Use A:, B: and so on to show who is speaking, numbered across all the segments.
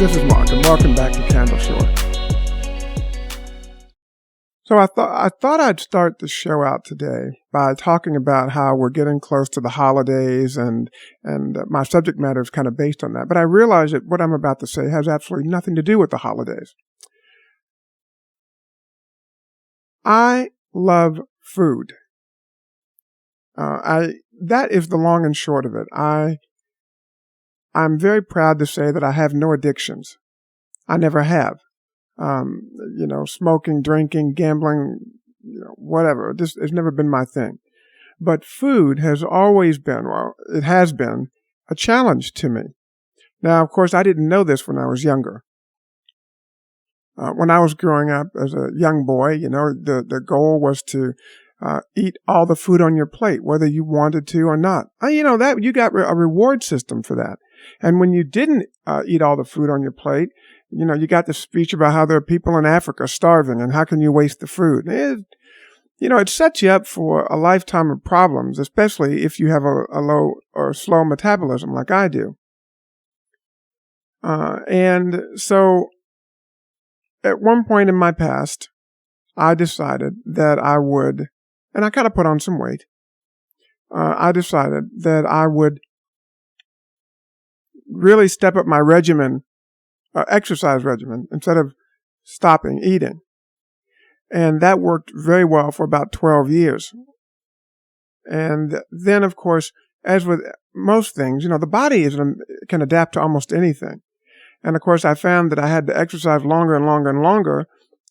A: This is Mark, and welcome back to Candle Shore. So I thought I'd start the show out today by talking about how we're getting close to the holidays, and my subject matter is kind of based on that. But I realize that what I'm about to say has absolutely nothing to do with the holidays. I love food. That is the long and short of it. I'm very proud to say that I have no addictions. I never have. Smoking, drinking, gambling, whatever. This has never been my thing. But food has always been, it has been a challenge to me. Now, of course, I didn't know this when I was younger. When I was growing up as a young boy, the goal was to eat all the food on your plate, whether you wanted to or not. That you got a reward system for that. And when you didn't eat all the food on your plate, you got the speech about how there are people in Africa starving and how can you waste the food. It sets you up for a lifetime of problems, especially if you have a low or slow metabolism like I do. And so at one point in my past, I decided that I would, and I kind of put on some weight. I decided that I would really step up my exercise regimen, instead of stopping eating. And that worked very well for about 12 years. And then, of course, as with most things, the body can adapt to almost anything. And of course, I found that I had to exercise longer and longer and longer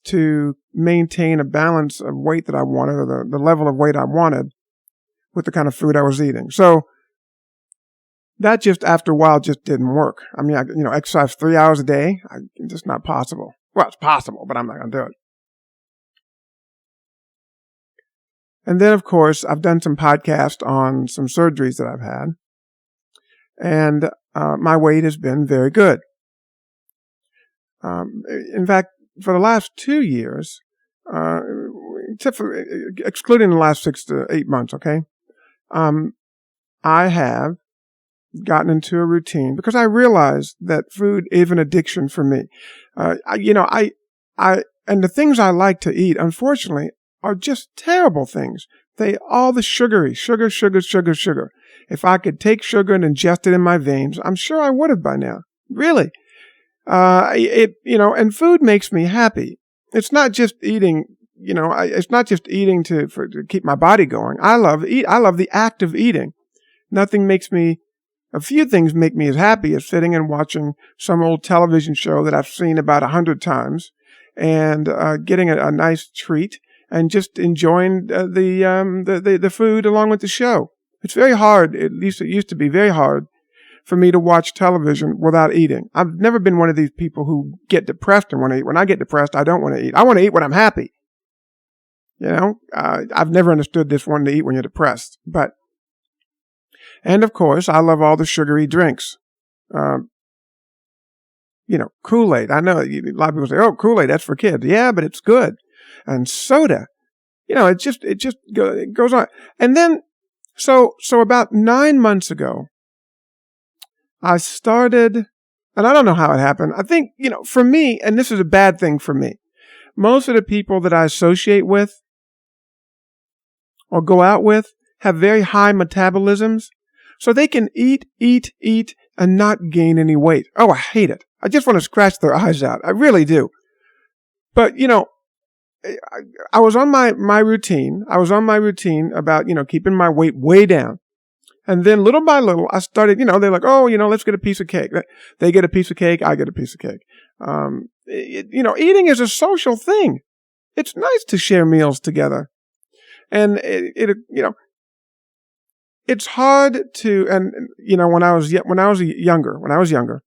A: to maintain a balance of weight that I wanted, or the level of weight I wanted, with the kind of food I was eating. So that just after a while just didn't work. I mean, exercise 3 hours a day, it's just not possible. Well, it's possible, but I'm not going to do it. And then, of course, I've done some podcasts on some surgeries that I've had, and my weight has been very good. In fact, for the last 2 years, excluding the last 6 to 8 months, okay, I have gotten into a routine because I realized that food is an addiction for me. And the things I like to eat, unfortunately, are just terrible things. All the sugar. If I could take sugar and ingest it in my veins, I'm sure I would have by now. Really. And food makes me happy. It's not just eating, it's not just eating to keep my body going. I love the act of eating. A few things make me as happy as sitting and watching some old television show that I've seen about 100 times and getting a nice treat and just enjoying the food along with the show. It's very hard, at least it used to be very hard, for me to watch television without eating. I've never been one of these people who get depressed and want to eat. When I get depressed, I don't want to eat. I want to eat when I'm happy. I've never understood this one to eat when you're depressed, and of course, I love all the sugary drinks. Kool-Aid. I know a lot of people say, "Oh, Kool-Aid, that's for kids." Yeah, but it's good. And soda. It goes on. And then, so about 9 months ago, I started, and I don't know how it happened. I think, for me, and this is a bad thing for me, most of the people that I associate with or go out with have very high metabolisms. So they can eat, and not gain any weight. Oh, I hate it. I just want to scratch their eyes out. I really do. But, I was on my routine. I was on my routine about, keeping my weight way down. And then little by little, I started, they're like, oh, let's get a piece of cake. They get a piece of cake. I get a piece of cake. Eating is a social thing. It's nice to share meals together. And it's hard to, and when I was younger,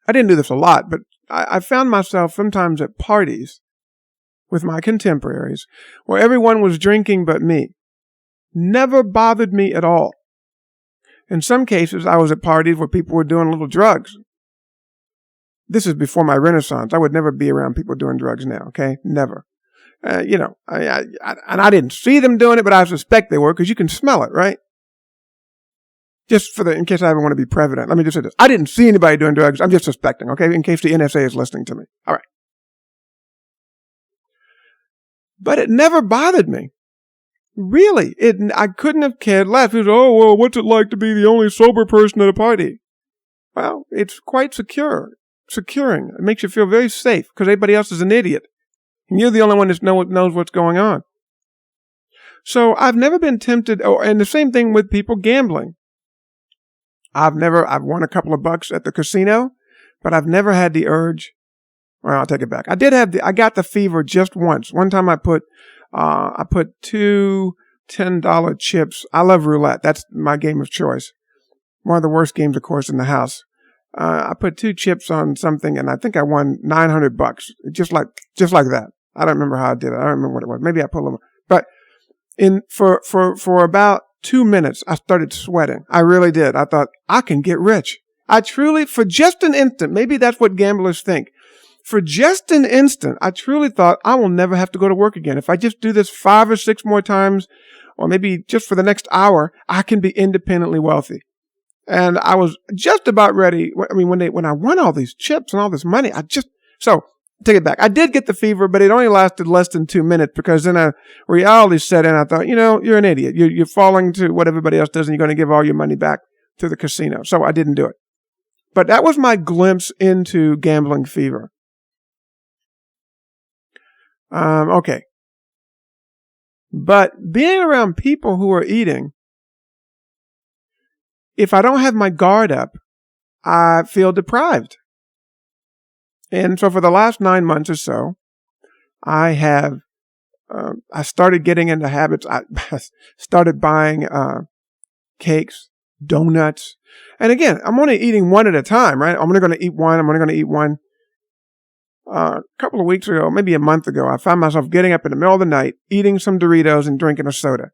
A: I didn't do this a lot, but I found myself sometimes at parties with my contemporaries where everyone was drinking but me. Never bothered me at all. In some cases, I was at parties where people were doing little drugs. This is before my Renaissance. I would never be around people doing drugs now, okay? Never. And I didn't see them doing it, but I suspect they were because you can smell it, right? Just in case I ever want to be president, let me just say this. I didn't see anybody doing drugs. I'm just suspecting, okay? In case the NSA is listening to me. All right. But it never bothered me. Really. I couldn't have cared less. It was, oh, well, what's it like to be the only sober person at a party? Well, it's quite securing. It makes you feel very safe because everybody else is an idiot. And you're the only one that knows what's going on. So I've never been tempted, and the same thing with people gambling. I've won a couple of bucks at the casino, but I've never had the urge. Well, I'll take it back. I got the fever just once. One time I put two $10 chips. I love roulette. That's my game of choice. One of the worst games, of course, in the house. I put 2 chips on something and I think I won $900. Just like that. I don't remember how I did it. I don't remember what it was. Maybe I put a little, but for about 2 minutes, I started sweating. I really did. I thought, I can get rich. I truly, for just an instant, maybe that's what gamblers think. For just an instant, I truly thought I will never have to go to work again. If I just do this 5 or 6 more times, or maybe just for the next hour, I can be independently wealthy. And I was just about ready. I mean, when I won all these chips and all this money, so take it back. I did get the fever, but it only lasted less than 2 minutes because then a reality set in. I thought, you're an idiot. You're falling to what everybody else does and you're going to give all your money back to the casino. So I didn't do it. But that was my glimpse into gambling fever. Okay. But being around people who are eating, if I don't have my guard up, I feel deprived. And so for the last 9 months or so, I started getting into habits. I started buying cakes, donuts. And again, I'm only eating one at a time, right? I'm only going to eat one. A couple of weeks ago, maybe a month ago, I found myself getting up in the middle of the night, eating some Doritos and drinking a soda.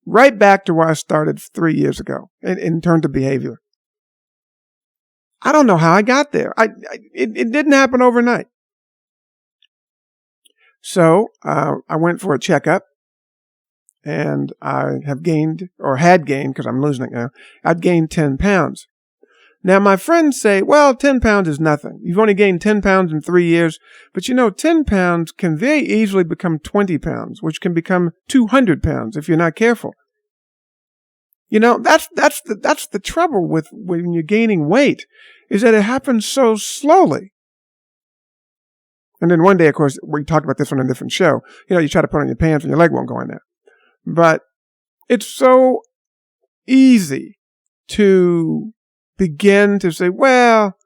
A: Right back to where I started 3 years ago in terms of behavior. I don't know how I got there. It didn't happen overnight. So I went for a checkup, and I had gained, because I'm losing it now, I'd gained 10 pounds. Now, my friends say, well, 10 pounds is nothing. You've only gained 10 pounds in 3 years. But 10 pounds can very easily become 20 pounds, which can become 200 pounds if you're not careful. That's the trouble with when you're gaining weight, is that it happens so slowly. And then one day, of course, we talked about this on a different show. You try to put on your pants and your leg won't go in there. But it's so easy to begin to say, well,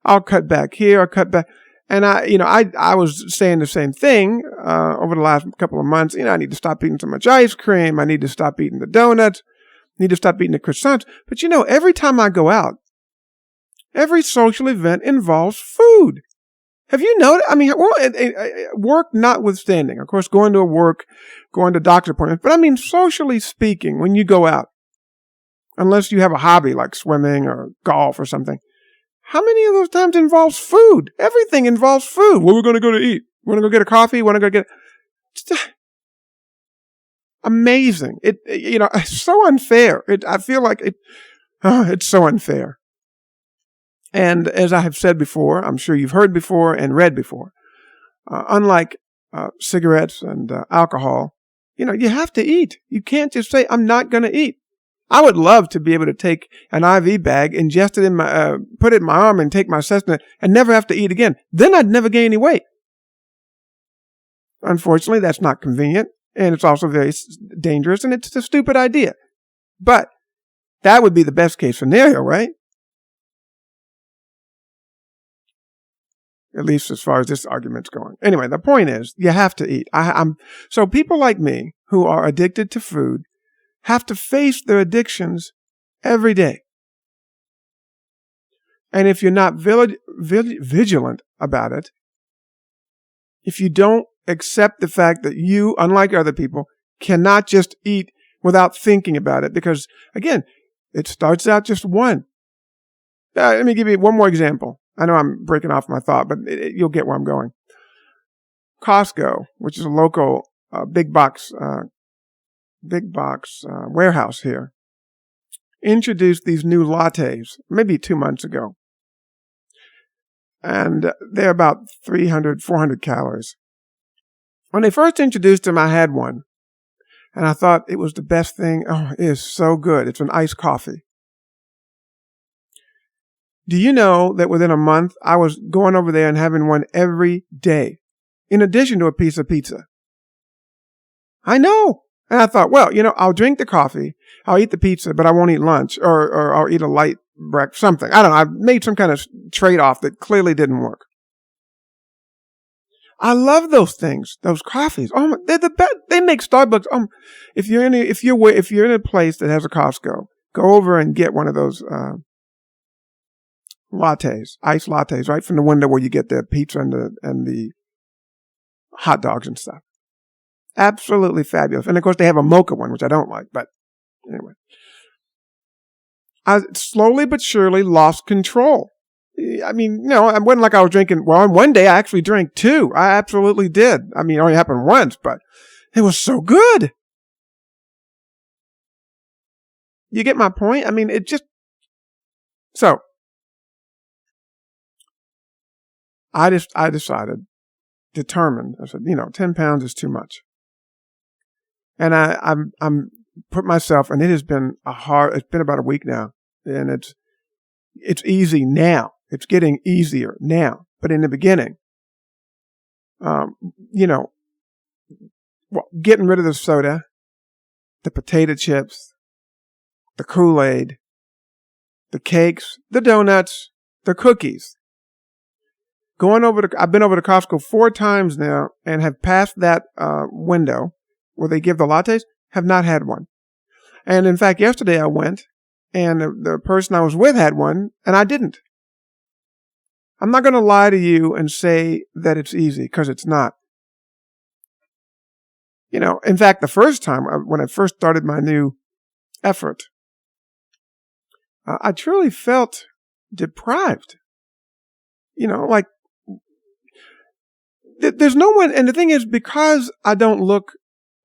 A: I'll cut back here, I'll cut back. And I was saying the same thing, over the last couple of months. I need to stop eating so much ice cream. I need to stop eating the donuts. I need to stop eating the croissants. But every time I go out, every social event involves food. Have you noticed? I mean, work notwithstanding, of course, going to doctor appointments. But I mean, socially speaking, when you go out, unless you have a hobby like swimming or golf or something, how many of those times involves food? Everything involves food. Well, we're going to go to eat. We're going to go get a coffee. We're going to go get. It's amazing. It's so unfair. I feel like it's so unfair. And as I have said before, I'm sure you've heard before and read before, unlike cigarettes and alcohol, you have to eat. You can't just say, I'm not going to eat. I would love to be able to take an IV bag, ingest it put it in my arm and take my Cessna and never have to eat again. Then I'd never gain any weight. Unfortunately, that's not convenient, and it's also very dangerous, and it's a stupid idea. But that would be the best case scenario, right? At least as far as this argument's going. Anyway, the point is, you have to eat. So people like me who are addicted to food have to face their addictions every day. And if you're not vigilant about it, if you don't accept the fact that you, unlike other people, cannot just eat without thinking about it, because, again, it starts out just one. Let me give you one more example. I know I'm breaking off my thought, but you'll get where I'm going. Costco, which is a local big box warehouse here introduced these new lattes, maybe 2 months ago. And they're about 300, 400 calories. When they first introduced them, I had one. And I thought it was the best thing. Oh, it is so good. It's an iced coffee. Do you know that within a month, I was going over there and having one every day, in addition to a piece of pizza? I know. And I thought, well, I'll drink the coffee, I'll eat the pizza, but I won't eat lunch, or I'll eat a light breakfast, something. I don't know. I made some kind of trade-off that clearly didn't work. I love those things, those coffees. Oh, they're the best. They make Starbucks. If you're in a place that has a Costco, go over and get one of those lattes, iced lattes, right from the window where you get the pizza and the hot dogs and stuff. Absolutely fabulous. And of course, they have a mocha one, which I don't like. But anyway, I slowly but surely lost control. I mean, it wasn't like I was drinking. Well, one day I actually drank 2. I absolutely did. I mean, it only happened once, but it was so good. You get my point? I mean, so I determined, I said, 10 pounds is too much. And I'm put myself, and it has been it's been about a week now, and it's easy now. It's getting easier now. But in the beginning, getting rid of the soda, the potato chips, the Kool-Aid, the cakes, the donuts, the cookies. I've been over to Costco 4 times now and have passed that window where they give the lattes, have not had one. And in fact, yesterday I went and the person I was with had one and I didn't. I'm not going to lie to you and say that it's easy, because it's not. In fact, the first time when I first started my new effort, I truly felt deprived. Like there's no one, and the thing is, because I don't look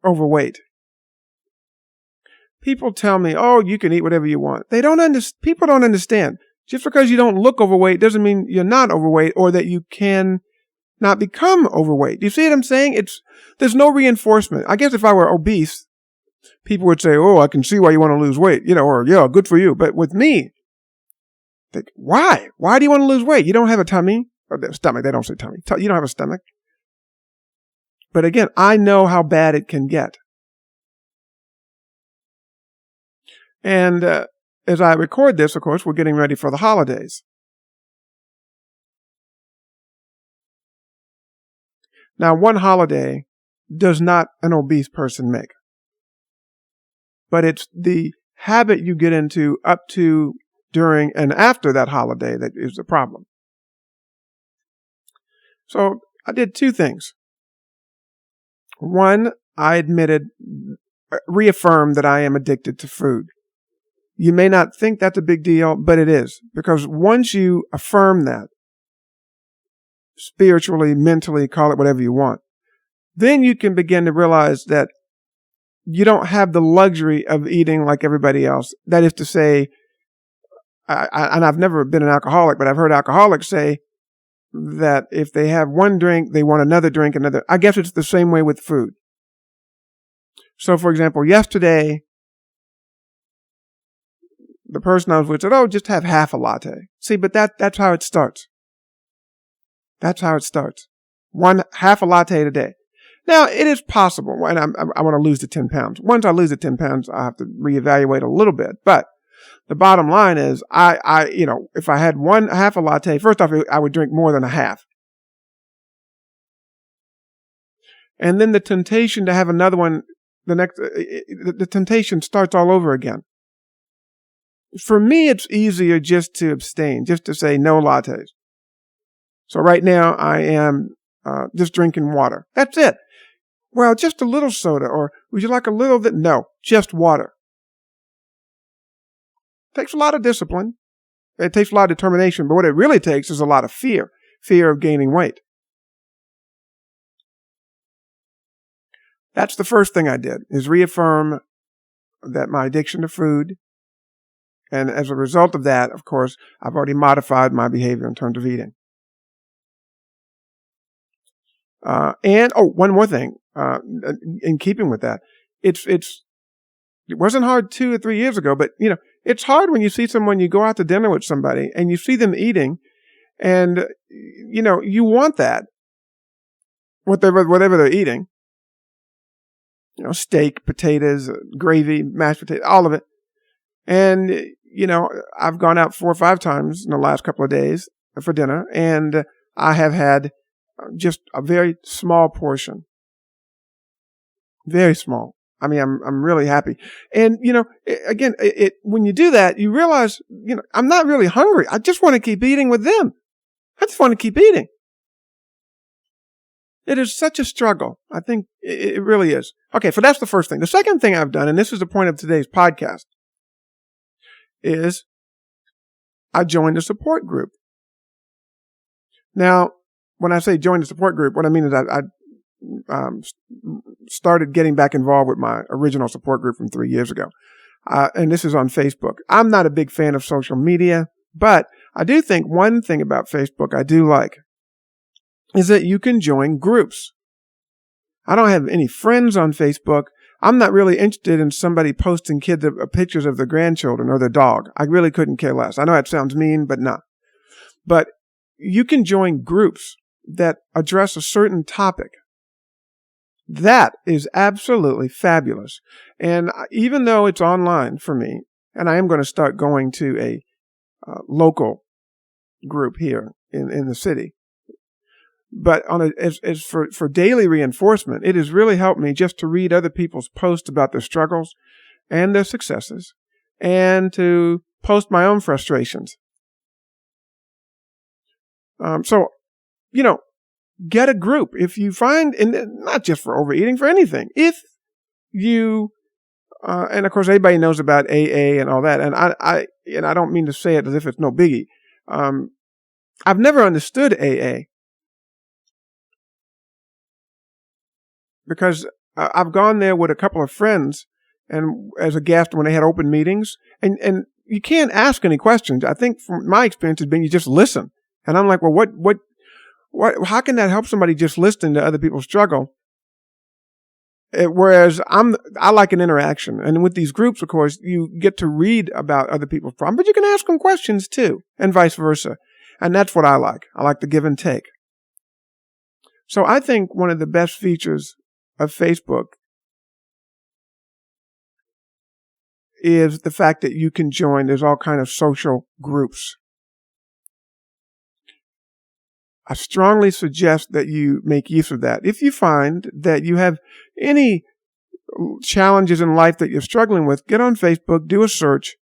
A: overweight, people tell me, oh, you can eat whatever you want. People don't understand. Just because you don't look overweight doesn't mean you're not overweight, or that you can not become overweight. Do you see what I'm saying? There's no reinforcement. I guess if I were obese, people would say, oh, I can see why you want to lose weight, or yeah, good for you. But with me, why? Why do you want to lose weight? You don't have a tummy, or stomach. They don't say tummy. You don't have a stomach. But again, I know how bad it can get. And as I record this, of course, we're getting ready for the holidays. Now, one holiday does not an obese person make. But it's the habit you get into up to, during, and after that holiday that is the problem. So I did 2 things. One, I reaffirmed that I am addicted to food. You may not think that's a big deal, but it is. Because once you affirm that, spiritually, mentally, call it whatever you want, then you can begin to realize that you don't have the luxury of eating like everybody else. That is to say, and I've never been an alcoholic, but I've heard alcoholics say that if they have one drink, they want another drink, another. I guess it's the same way with food. So, for example, yesterday, the person I was with said, oh, just have half a latte. See, but that's how it starts. That's how it starts. Half a latte a day. Now, it is possible, and I want to lose the 10 pounds. Once I lose the 10 pounds, I have to reevaluate a little bit. But the bottom line is, if I had half a latte, first off, I would drink more than a half. And then the temptation to have another one, the temptation starts all over again. For me, it's easier just to abstain, just to say no lattes. So right now, I am just drinking water. That's it. Well, just a little soda, or would you like a little bit? No, just water. It takes a lot of discipline. It takes a lot of determination, but what it really takes is a lot of fear of gaining weight. That's the first thing I did, is reaffirm that my addiction to food And as a result of that, of course, I've already modified my behavior in terms of eating. One more thing, in keeping with that, it wasn't hard 2 or 3 years ago, but it's hard when you see someone, you go out to dinner with somebody and you see them eating and, you want that, whatever they're eating, steak, potatoes, gravy, mashed potatoes, all of it. And, I've gone out 4 or 5 times in the last couple of days for dinner, and I have had just a very small portion. Very small. I mean, I'm really happy. And, again, when you do that, you realize, I'm not really hungry. I just want to keep eating with them. I just want to keep eating. It is such a struggle. I think it really is. Okay, so that's the first thing. The second thing I've done, and this is the point of today's podcast, is I joined a support group. Now, when I say join the support group, what I mean is I started getting back involved with my original support group from 3 years ago. And this is on Facebook. I'm not a big fan of social media, but I do think one thing about Facebook I do like is that you can join groups. I don't have any friends on Facebook. I'm not really interested in somebody posting pictures of their grandchildren or their dog. I really couldn't care less. I know that sounds mean, but no. But you can join groups that address a certain topic. That is absolutely fabulous. And even though it's online for me, and I am going to start going to a local group here in the city, but as for daily reinforcement, it has really helped me just to read other people's posts about their struggles and their successes, and to post my own frustrations. Get a group. If you find, and not just for overeating, for anything, if you, and of course everybody knows about AA and all that, and I don't mean to say it as if it's no biggie. I've never understood AA because I've gone there with a couple of friends and as a guest when they had open meetings, and you can't ask any questions. I think from my experience has been you just listen. And I'm like, well, how can that help somebody just listening to other people struggle? Whereas I like an interaction. And with these groups, of course, you get to read about other people's problems, but you can ask them questions too, and vice versa. And that's what I like. I like the give and take. So I think one of the best features of Facebook is the fact that you can join. There's all kind of social groups. I strongly suggest that you make use of that. If you find that you have any challenges in life that you're struggling with, get on Facebook, do a search,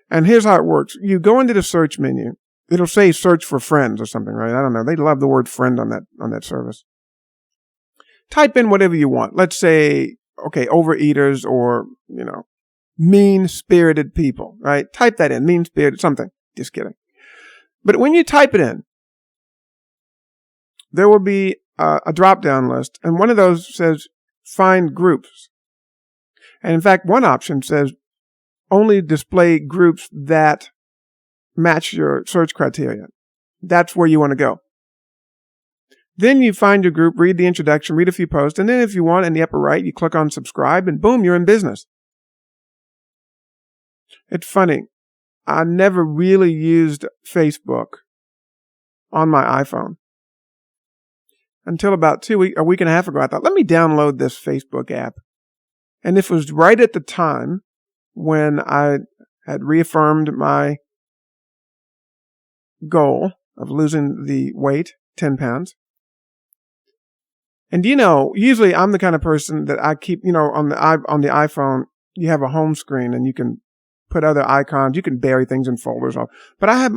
A: and here's how it works. You go into the search menu. It'll say search for friends or something, right? I don't know. They love the word friend on that service. Type in whatever you want. Let's say, overeaters or, mean-spirited people, right? Type that in, mean-spirited, something. Just kidding. But when you type it in, there will be a drop-down list, and one of those says find groups. And in fact, one option says only display groups that match your search criteria. That's where you want to go. Then you find your group, read the introduction, read a few posts, and then if you want, in the upper right, you click on subscribe, and boom, you're in business. It's funny. I never really used Facebook on my iPhone until about a week and a half ago. I thought, let me download this Facebook app. And this was right at the time when I had reaffirmed my goal of losing the weight, 10 pounds. And usually I'm the kind of person that I keep, on the iPhone, you have a home screen and you can put other icons, you can bury things in folders. But I have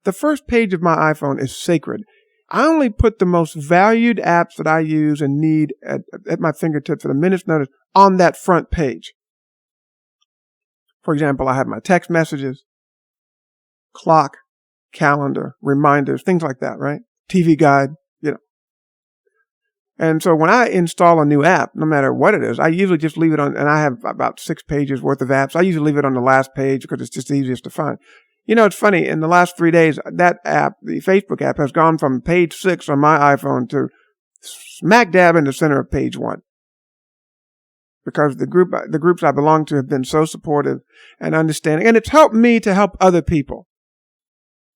A: the first page of my iPhone is sacred. I only put the most valued apps that I use and need at my fingertips at a minute's notice on that front page. For example, I have my text messages, clock, calendar, reminders, things like that, right? TV guide, And so when I install a new app, no matter what it is, I usually just leave it on, and I have about 6 pages worth of apps. I usually leave it on the last page because it's just easiest to find. You know, it's funny. In the last 3 days, that app, the Facebook app, has gone from page 6 on my iPhone to smack dab in the center of page 1. Because the groups I belong to have been so supportive and understanding. And it's helped me to help other people.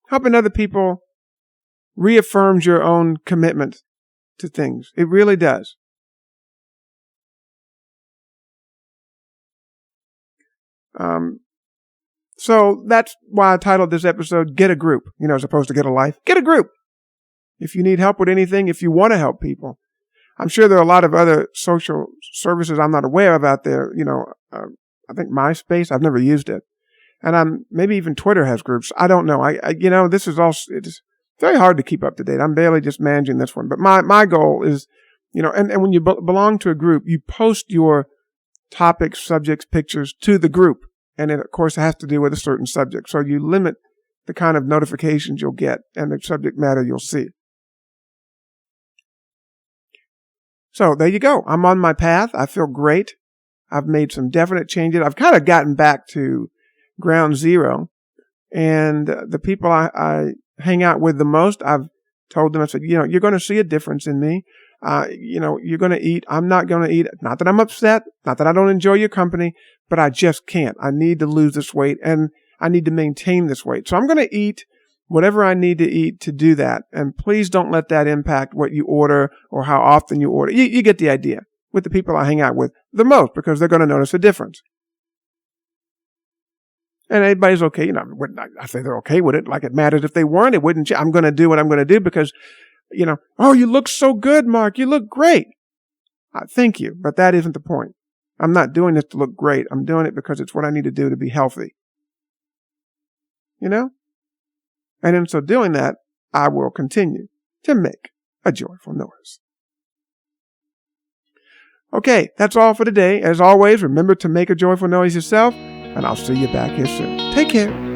A: Helping other people reaffirms your own commitment to things. It really does. So that's why I titled this episode, Get a Group, as opposed to Get a Life. Get a group. If you need help with anything, if you want to help people. I'm sure there are a lot of other social services I'm not aware of out there. I think MySpace, I've never used it. And maybe even Twitter has groups. I don't know. This is it's very hard to keep up to date. I'm barely just managing this one. But my goal is, and when you belong to a group, you post your topics, subjects, pictures to the group. And it, of course, has to do with a certain subject. So you limit the kind of notifications you'll get and the subject matter you'll see. So there you go. I'm on my path. I feel great. I've made some definite changes. I've kind of gotten back to ground zero. And the people I hang out with the most, I've told them, I said, you're going to see a difference in me. You're going to eat. I'm not going to eat. Not that I'm upset. Not that I don't enjoy your company, but I just can't. I need to lose this weight and I need to maintain this weight. So I'm going to eat whatever I need to eat to do that. And please don't let that impact what you order or how often you order. You get the idea with the people I hang out with the most because they're going to notice a difference. And everybody's okay. I say they're okay with it. Like it matters if they weren't. It wouldn't. I'm going to do what I'm going to do because, oh, you look so good, Mark. You look great. Thank you. But that isn't the point. I'm not doing this to look great. I'm doing it because it's what I need to do to be healthy. And in so doing that, I will continue to make a joyful noise. Okay, that's all for today. As always, remember to make a joyful noise yourself, and I'll see you back here soon. Take care.